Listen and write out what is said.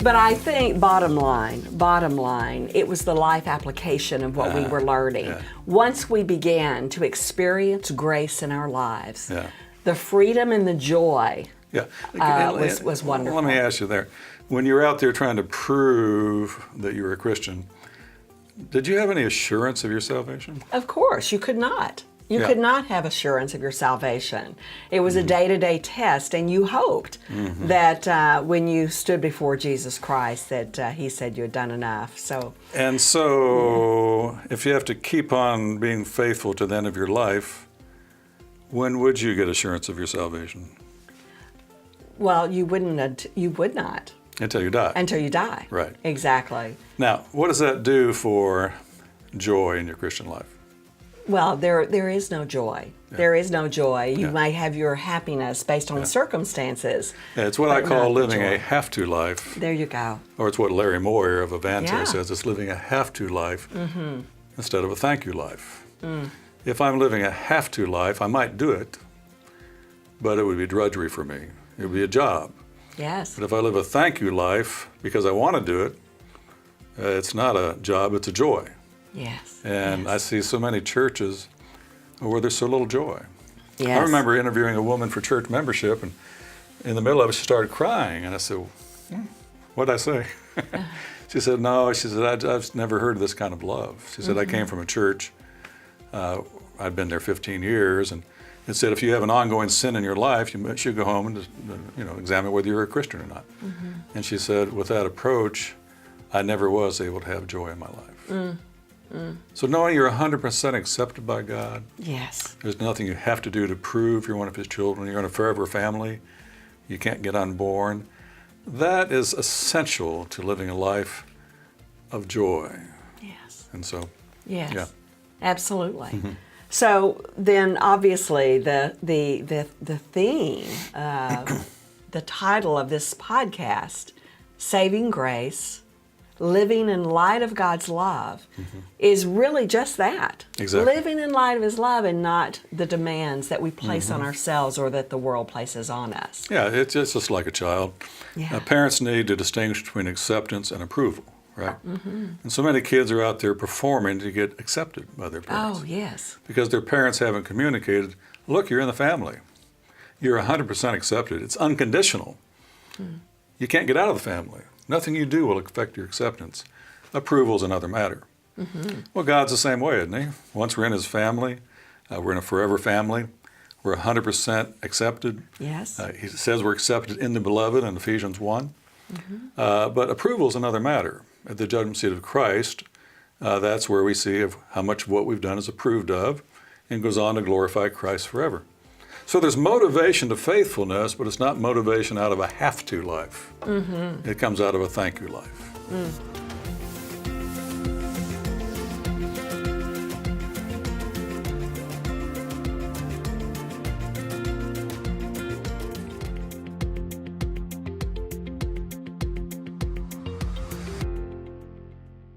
But I think bottom line, it was the life application of what we were learning. Yeah. Once we began to experience grace in our lives, Yeah. the freedom and the joy Yeah. was wonderful. Let me ask you there. When you're out there trying to prove that you're a Christian, did you have any assurance of your salvation? Of course, you could not. You Yeah. could not have assurance of your salvation. It was a day-to-day test, and you hoped that when you stood before Jesus Christ that he said you had done enough. And so, if you have to keep on being faithful to the end of your life, when would you get assurance of your salvation? Well, you would not. Until you die. Until you die. Right. Exactly. Now, what does that do for joy in your Christian life? Well, there is no joy. Yeah. There is no joy. You Yeah. might have your happiness based on circumstances. Yeah, it's what I but call not the living joy. a have-to life, There you go. or it's what Larry Moyer of Avante Yeah. says, it's living a have-to life instead of a thank-you life. If I'm living a have-to life, I might do it, but it would be drudgery for me. It would be a job. Yes. But if I live a thank-you life because I want to do it, it's not a job, it's a joy. Yes. And yes. I see so many churches where there's so little joy. Yes. I remember interviewing a woman for church membership, and in the middle of it, she started crying. And I said, what'd I say? She said, no, she said, I've never heard of this kind of love. She said, I came from a church, I'd been there 15 years, and it said if you have an ongoing sin in your life, you should go home and just, examine whether you're a Christian or not. And she said, with that approach, I never was able to have joy in my life. So knowing you're 100% accepted by God, Yes. there's nothing you have to do to prove you're one of His children, you're in a forever family, you can't get unborn, that is essential to living a life of joy. Yes. And so, Yes. yeah. Absolutely. So then, obviously, the theme, the title of this podcast, "Saving Grace: Living in Light of God's Love," is really just that. Exactly. Living in light of His love, and not the demands that we place on ourselves or that the world places on us. Yeah, it's just like a child. Yeah. Parents need to distinguish between acceptance and approval, right? And so many kids are out there performing to get accepted by their parents. Oh, yes. Because their parents haven't communicated, look, you're in the family. You're 100% accepted. It's unconditional. You can't get out of the family. Nothing you do will affect your acceptance. Approval is another matter. Well, God's the same way, isn't He? Once we're in His family, we're in a forever family. We're 100% accepted. Yes. He says we're accepted in the beloved in Ephesians 1. But approval is another matter. At the judgment seat of Christ, that's where we see of how much of what we've done is approved of, and goes on to glorify Christ forever. So there's motivation to faithfulness, but it's not motivation out of a have-to life. It comes out of a thank-you life.